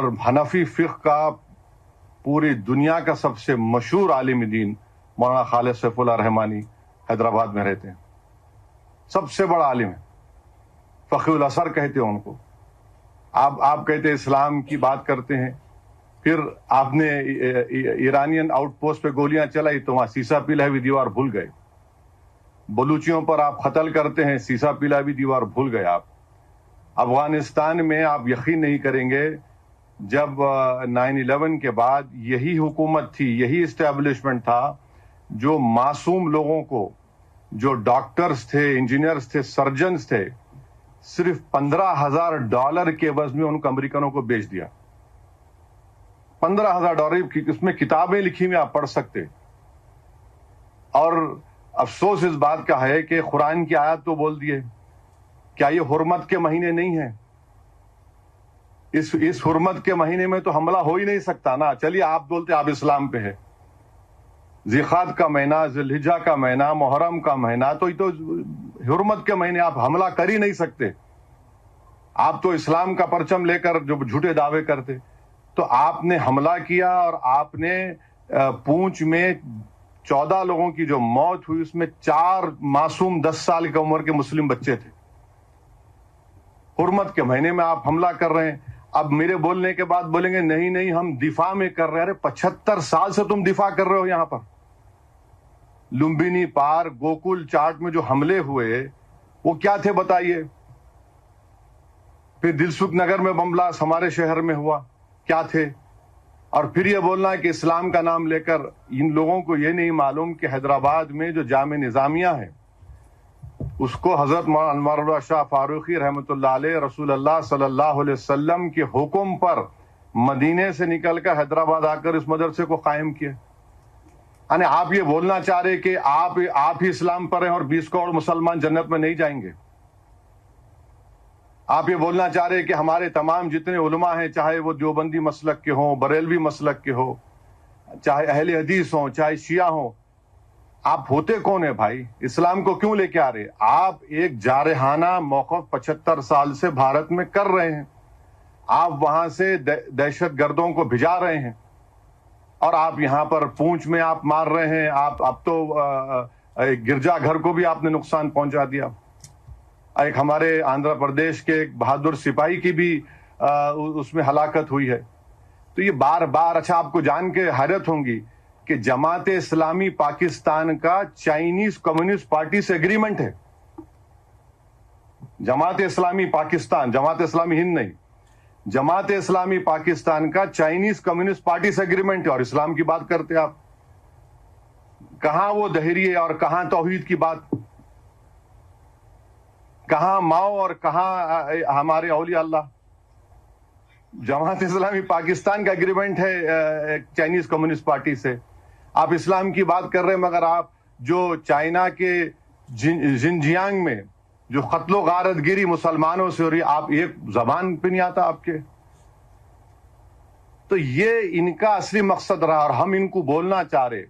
اور حنفی فقہ کا پوری دنیا کا سب سے مشہور عالم دین مولانا خالد سیف اللہ رحمانی حیدرآباد میں رہتے ہیں. سب سے بڑا عالم ہے, فقیہ الاثر کہتے ہیں ان کو. آپ کہتے ہیں اسلام کی بات کرتے ہیں, پھر آپ نے ایرانین آؤٹ پوسٹ پہ گولیاں چلائی تو وہاں سیسا پیلا ہوئی دیوار بھول گئے. بلوچیوں پر آپ قتل کرتے ہیں, سیسا پیلا ہوئی دیوار بھول گئے. آپ افغانستان میں آپ یقین نہیں کریں گے, جب 9/11 کے بعد یہی حکومت تھی, یہی اسٹیبلشمنٹ تھا جو معصوم لوگوں کو, جو ڈاکٹرز تھے, انجینئرز تھے, سرجنز تھے, صرف $15,000 کے عوض میں ان کو امریکنوں کو بیچ دیا. $15,000 اس میں کتابیں لکھی ہوئی آپ پڑھ سکتے. اور افسوس اس بات کا ہے کہ قرآن کی آیات تو بول دیے, کیا یہ حرمت کے مہینے نہیں ہیں؟ اس حرمت کے مہینے میں تو حملہ ہو ہی نہیں سکتا نا. چلیے آپ بولتے آپ اسلام پہ ہے, ذیقعد کا مہینہ, ذی الحجہ کا مہینہ, محرم کا مہینہ, تو یہ تو حرمت کے مہینے آپ حملہ کر ہی نہیں سکتے. آپ تو اسلام کا پرچم لے کر جو جھوٹے دعوے کرتے, تو آپ نے حملہ کیا اور آپ نے پونچھ میں 14 لوگوں کی جو موت ہوئی اس میں 4 معصوم 10 سال کی عمر کے مسلم بچے تھے. حرمت کے مہینے میں آپ حملہ کر رہے ہیں. اب میرے بولنے کے بعد بولیں گے نہیں ہم دفاع میں کر رہے ہیں. ارے 75 سال سے تم دفاع کر رہے ہو. یہاں پر لمبینی پار, گوکل چاٹ میں جو حملے ہوئے وہ کیا تھے بتائیے. پھر دلسکھ نگر میں بم بلاسٹ ہمارے شہر میں ہوا, کیا تھے. اور پھر یہ بولنا کہ اسلام کا نام لے کر, ان لوگوں کو یہ نہیں معلوم کہ حیدرآباد میں جو جامع نظامیہ ہے اس کو حضرت مولانا انوار اللہ شاہ فاروقی رحمۃ اللہ علیہ رسول اللہ صلی اللہ علیہ وسلم کے حکم پر مدینے سے نکل کر حیدرآباد آ کر اس مدرسے کو قائم کیا. یعنی آپ یہ بولنا چاہ رہے کہ آپ ہی اسلام پر ہیں اور 20 کروڑ مسلمان جنت میں نہیں جائیں گے. آپ یہ بولنا چاہ رہے کہ ہمارے تمام جتنے علماء ہیں, چاہے وہ دیوبندی مسلک کے ہوں, بریلوی مسلک کے ہوں, چاہے اہل حدیث ہوں, چاہے شیعہ ہوں, آپ ہوتے کون ہیں بھائی؟ اسلام کو کیوں لے کے آ رہے؟ آپ ایک جارحانہ موقف 75 سال سے بھارت میں کر رہے ہیں. آپ وہاں سے دہشت گردوں کو بھجا رہے ہیں اور آپ یہاں پر پونچھ میں آپ مار رہے ہیں. آپ اب تو گرجا گھر کو بھی آپ نے نقصان پہنچا دیا. ایک ہمارے آندھرا پردیش کے ایک بہادر سپاہی کی بھی اس میں ہلاکت ہوئی ہے. تو یہ بار بار, اچھا آپ کو جان کے حیرت ہوں گی کہ جماعت اسلامی پاکستان کا چائنیز کمیونسٹ پارٹی سے اگریمنٹ ہے. جماعت اسلامی پاکستان, جماعت اسلامی ہند نہیں, جماعت اسلامی پاکستان کا چائنیز کمیونسٹ پارٹی سے اگریمنٹ ہے. اور اسلام کی بات کرتے آپ, کہاں وہ دہریے اور کہاں توحید کی بات, کہاں ماؤ اور کہاں ہمارے اولیاء اللہ. جماعت اسلامی پاکستان کا اگریمنٹ ہے چائنیز کمیونسٹ پارٹی سے. آپ اسلام کی بات کر رہے ہیں, مگر آپ جو چائنا کے زنجیانگ میں جو قتل و غارت گیری مسلمانوں سے ہو رہی, آپ ایک زبان پہ نہیں آتا آپ کے. تو یہ ان کا اصلی مقصد رہا, اور ہم ان کو بولنا چاہ رہے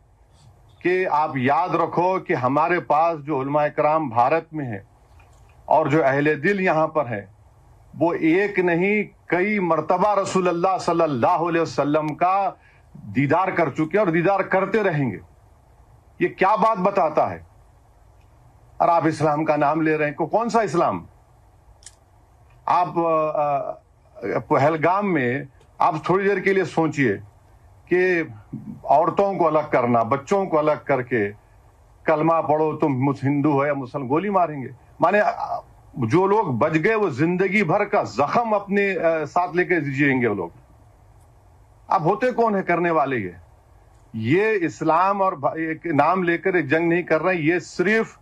کہ آپ یاد رکھو کہ ہمارے پاس جو علماء کرام بھارت میں ہیں اور جو اہل دل یہاں پر ہیں, وہ ایک نہیں کئی مرتبہ رسول اللہ صلی اللہ علیہ وسلم کا دیدار کر چکے اور دیدار کرتے رہیں گے. یہ کیا بات بتاتا ہے؟ اور آپ اسلام کا نام لے رہے ہیں. کون سا اسلام؟ آپ پہلگام میں آپ تھوڑی دیر کے لیے سوچئے کہ عورتوں کو الگ کرنا, بچوں کو الگ کر کے کلمہ پڑھو تم ہندو ہو یا مسلم, گولی ماریں گے. مانے جو لوگ بچ گئے وہ زندگی بھر کا زخم اپنے ساتھ لے کے جیئیں گے وہ لوگ. اب ہوتے کون ہے کرنے والے؟ یہ اسلام اور نام لے کر ایک جنگ نہیں کر رہے ہیں, یہ صرف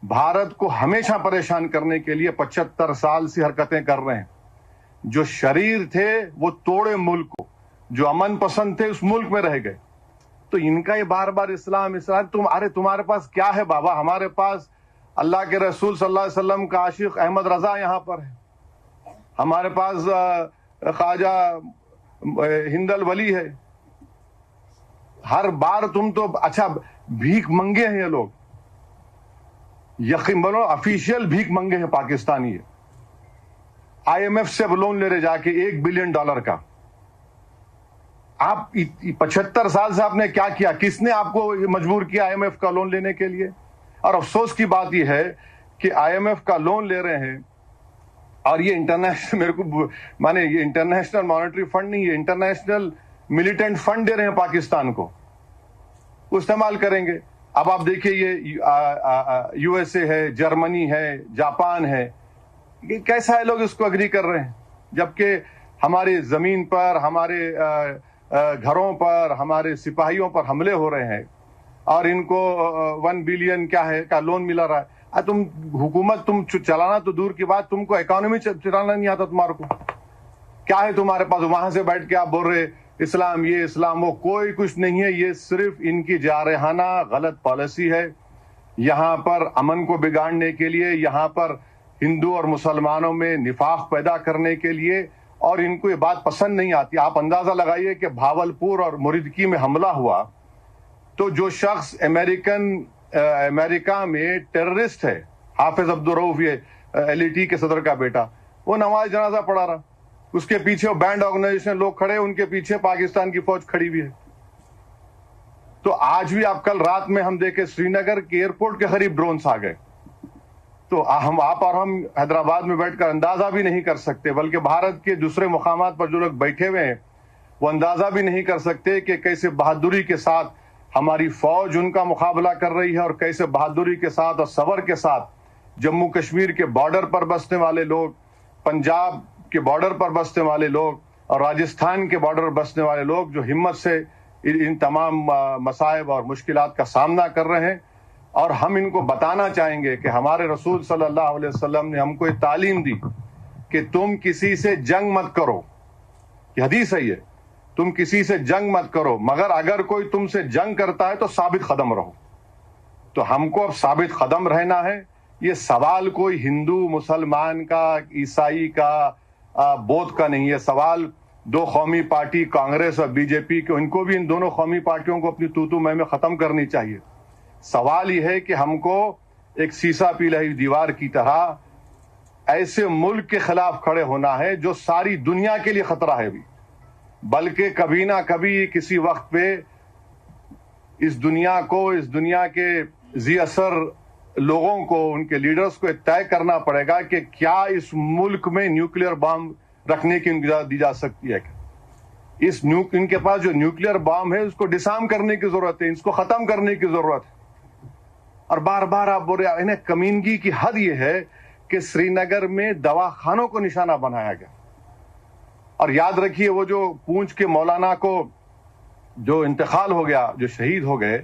بھارت کو ہمیشہ پریشان کرنے کے لیے 75 سال سے حرکتیں کر رہے ہیں. جو شریر تھے وہ توڑے ملک کو, جو امن پسند تھے اس ملک میں رہ گئے. تو ان کا یہ بار بار اسلام, تمہارے پاس کیا ہے بابا؟ ہمارے پاس اللہ کے رسول صلی اللہ علیہ وسلم کا عاشق احمد رضا یہاں پر ہے, ہمارے پاس خواجہ ہند الولی ہے. ہر بار تم تو اچھا بھیک منگے ہیں یہ لوگ, یقین بنو افیشیل بھیک منگے ہیں پاکستانی. آئی ایم ایف سے لون لے رہے جا کے $1 بلین کا, آپ 75 سال سے آپ نے کیا کیا؟ کس نے آپ کو مجبور کیا آئی ایم ایف کا لون لینے کے لیے؟ اور افسوس کی بات یہ ہے کہ آئی ایم ایف کا لون لے رہے ہیں اور یہ انٹرنیشنل یہ انٹرنیشنل مانیٹری فنڈ نہیں، یہ انٹرنیشنل ملیٹنٹ فنڈ دے رہے ہیں پاکستان کو، وہ استعمال کریں گے۔ اب آپ دیکھیے یہ یو ایس اے ہے، جرمنی ہے، جاپان ہے، یہ کیسا ہے لوگ اس کو اگری کر رہے ہیں، جبکہ ہمارے زمین پر، ہمارے گھروں پر، ہمارے سپاہیوں پر حملے ہو رہے ہیں اور ان کو 1 بلین کیا ہے کا لون ملا رہا ہے۔ تم حکومت تم چلانا تو دور کی بات، تم کو اکانومی چلانا نہیں آتا تمہارے کو، کیا ہے تمہارے پاس؟ وہاں سے بیٹھ کے آپ بول رہے اسلام یہ اسلام وہ، کوئی کچھ نہیں ہے، یہ صرف ان کی جارحانہ غلط پالیسی ہے، یہاں پر امن کو بگاڑنے کے لیے، یہاں پر ہندو اور مسلمانوں میں نفاق پیدا کرنے کے لیے، اور ان کو یہ بات پسند نہیں آتی۔ آپ اندازہ لگائیے کہ بھاولپور اور مریدکی میں حملہ ہوا تو جو شخص امریکہ میں ٹیررسٹ ہے، حافظ عبدالرؤف، یہ ایل ای ٹی کے صدر کا بیٹا، وہ نماز جنازہ پڑھا رہا، اس کے پیچھے بینڈ آرگنائزیشن لوگ کھڑے، ان کے پیچھے پاکستان کی فوج کھڑی بھی ہے۔ تو آج بھی آپ کل رات میں ہم دیکھے سری نگر کے ایئرپورٹ کے قریب ڈرونز آ گئے، تو آپ اور ہم حیدرآباد میں بیٹھ کر اندازہ بھی نہیں کر سکتے، بلکہ بھارت کے دوسرے مقامات پر جو لوگ بیٹھے ہوئے ہیں وہ اندازہ بھی نہیں کر سکتے کہ کیسے بہادری کے ساتھ ہماری فوج ان کا مقابلہ کر رہی ہے، اور کیسے بہادری کے ساتھ اور صبر کے ساتھ جموں کشمیر کے بارڈر پر بسنے والے لوگ، پنجاب کے بارڈر پر بسنے والے لوگ اور راجستھان کے بارڈر پر بسنے والے لوگ جو ہمت سے ان تمام مصائب اور مشکلات کا سامنا کر رہے ہیں۔ اور ہم ان کو بتانا چاہیں گے کہ ہمارے رسول صلی اللہ علیہ وسلم نے ہم کو یہ تعلیم دی کہ تم کسی سے جنگ مت کرو، یہ حدیث ہے، یہ تم کسی سے جنگ مت کرو، مگر اگر کوئی تم سے جنگ کرتا ہے تو ثابت قدم رہو۔ تو ہم کو اب ثابت قدم رہنا ہے۔ یہ سوال کوئی ہندو مسلمان کا، عیسائی کا، بودھ کا نہیں، یہ سوال دو قومی پارٹی کانگریس اور بی جے پی کے، ان کو بھی، ان دونوں قومی پارٹیوں کو اپنی تو میں ختم کرنی چاہیے۔ سوال یہ ہے کہ ہم کو ایک سیسا پی رہی دیوار کی طرح ایسے ملک کے خلاف کھڑے ہونا ہے جو ساری دنیا کے لیے خطرہ ہے بھی، بلکہ کبھی نہ کبھی کسی وقت پہ اس دنیا کو، اس دنیا کے ذی اثر لوگوں کو، ان کے لیڈرز کو طے کرنا پڑے گا کہ کیا اس ملک میں نیوکلیئر بام رکھنے کی اجازت دی جا سکتی ہے۔ ان کے پاس جو نیوکلیئر بام ہے اس کو ڈسارم کرنے کی ضرورت ہے، اس کو ختم کرنے کی ضرورت ہے۔ اور بار بار آپ بول رہے ہیں، کمینگی کی حد یہ ہے کہ سری نگر میں دواخانوں کو نشانہ بنایا گیا۔ اور یاد رکھیے وہ جو پونچھ کے مولانا کو جو انتقال ہو گیا، جو شہید ہو گئے،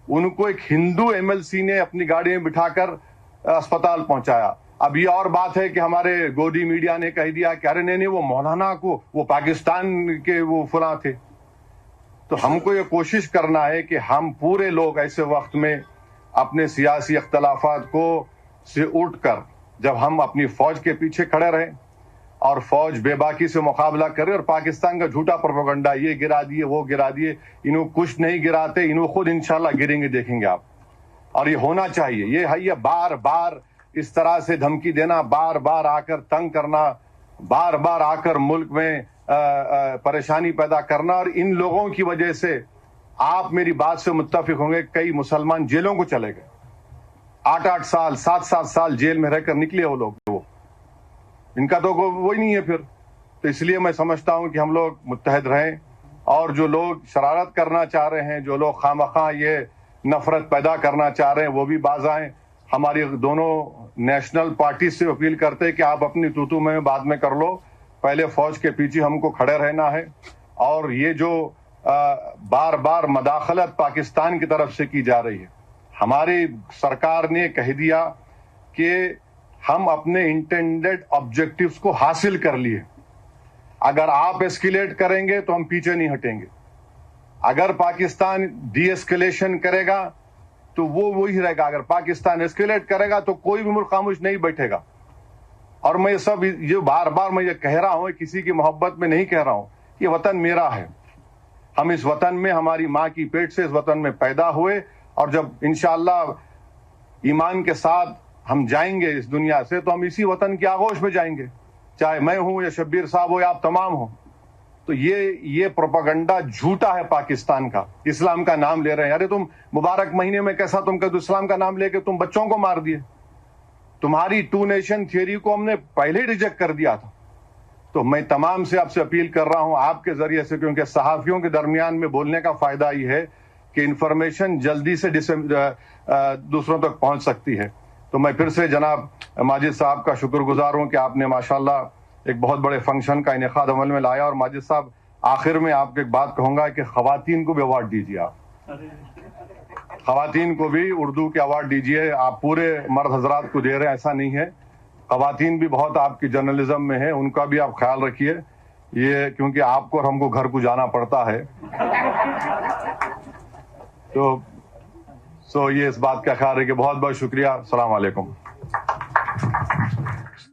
ان کو ایک ہندو ایم ایل سی نے اپنی گاڑی میں بٹھا کر اسپتال پہنچایا۔ اب یہ اور بات ہے کہ ہمارے گودی میڈیا نے کہہ دیا کہ ارے نہیں وہ مولانا کو، وہ پاکستان کے وہ فلاں تھے۔ تو ہم کو یہ کوشش کرنا ہے کہ ہم پورے لوگ ایسے وقت میں اپنے سیاسی اختلافات کو سے اٹھ کر جب ہم اپنی فوج کے پیچھے کھڑے رہیں اور فوج بے باکی سے مقابلہ کرے، اور پاکستان کا جھوٹا پروپیگنڈا، یہ گرا دیے وہ گرا دیے، انہوں کچھ نہیں گراتے، انہوں خود انشاءاللہ گریں گے، دیکھیں گے آپ۔ اور یہ ہونا چاہیے، یہ ہے، یہ بار بار اس طرح سے دھمکی دینا، بار بار آ کر تنگ کرنا، بار بار آ کر ملک میں پریشانی پیدا کرنا، اور ان لوگوں کی وجہ سے آپ میری بات سے متفق ہوں گے، کئی مسلمان جیلوں کو چلے گئے، 8 سال 7 سال جیل میں رہ کر نکلے وہ لوگ، وہ ان کا تو وہی نہیں ہے پھر۔ تو اس لیے میں سمجھتا ہوں کہ ہم لوگ متحد رہیں، اور جو لوگ شرارت کرنا چاہ رہے ہیں، جو لوگ خواہ یہ نفرت پیدا کرنا چاہ رہے ہیں، وہ بھی باز آئیں۔ ہماری دونوں نیشنل پارٹی سے اپیل کرتے کہ آپ اپنی تو میں بعد میں کر لو، پہلے فوج کے پیچھے ہم کو کھڑے رہنا ہے۔ اور یہ جو بار بار مداخلت پاکستان کی طرف سے کی جا رہی ہے، ہماری سرکار نے کہہ دیا کہ ہم اپنے انٹینڈڈ آبجیکٹیوز کو حاصل کر لیے، اگر آپ ایسکیلیٹ کریں گے تو ہم پیچھے نہیں ہٹیں گے، اگر پاکستان ڈی ایسکیلیشن کرے گا تو وہ وہی رہے گا، اگر پاکستان ایسکیلیٹ کرے گا تو کوئی بھی ملک خاموش نہیں بیٹھے گا۔ اور میں یہ بار بار میں یہ کہہ رہا ہوں، کسی کی محبت میں نہیں کہہ رہا ہوں، یہ وطن میرا ہے، ہم اس وطن میں، ہماری ماں کی پیٹ سے اس وطن میں پیدا ہوئے، اور جب انشاءاللہ ایمان کے ساتھ ہم جائیں گے اس دنیا سے تو ہم اسی وطن کی آغوش میں جائیں گے، چاہے میں ہوں یا شبیر صاحب ہو یا آپ تمام ہوں۔ تو یہ پروپیگنڈا جھوٹا ہے پاکستان کا. اسلام کا نام لے رہے ہیں. ارے تم مبارک مہینے میں کیسا تم کہ اسلام کا نام لے کے تم بچوں کو مار دیے. تمہاری 2 نیشن تھیوری کو ہم نے پہلے ریجیکٹ کر دیا تھا. تو میں تمام سے آپ سے اپیل کر رہا ہوں آپ کے ذریعے سے, کیونکہ صحافیوں کے درمیان میں بولنے کا فائدہ یہ ہے کہ انفارمیشن جلدی سے دوسروں تک پہنچ سکتی ہے. تو میں پھر سے جناب ماجد صاحب کا شکر گزار ہوں کہ آپ نے ماشاءاللہ ایک بہت بڑے فنکشن کا انعقاد عمل میں لایا. اور ماجد صاحب آخر میں آپ کو ایک بات کہوں گا کہ خواتین کو بھی ایوارڈ دیجیے. آپ خواتین کو بھی اردو کے ایوارڈ دیجیے. آپ پورے مرد حضرات کو دے رہے ہیں ایسا نہیں ہے. خواتین بھی بہت آپ کی جرنلزم میں ہیں, ان کا بھی آپ خیال رکھیے. یہ کیونکہ آپ کو اور ہم کو گھر کو جانا پڑتا ہے تو یہ اس بات کا خیال ہے کہ بہت بہت شکریہ. السلام علیکم.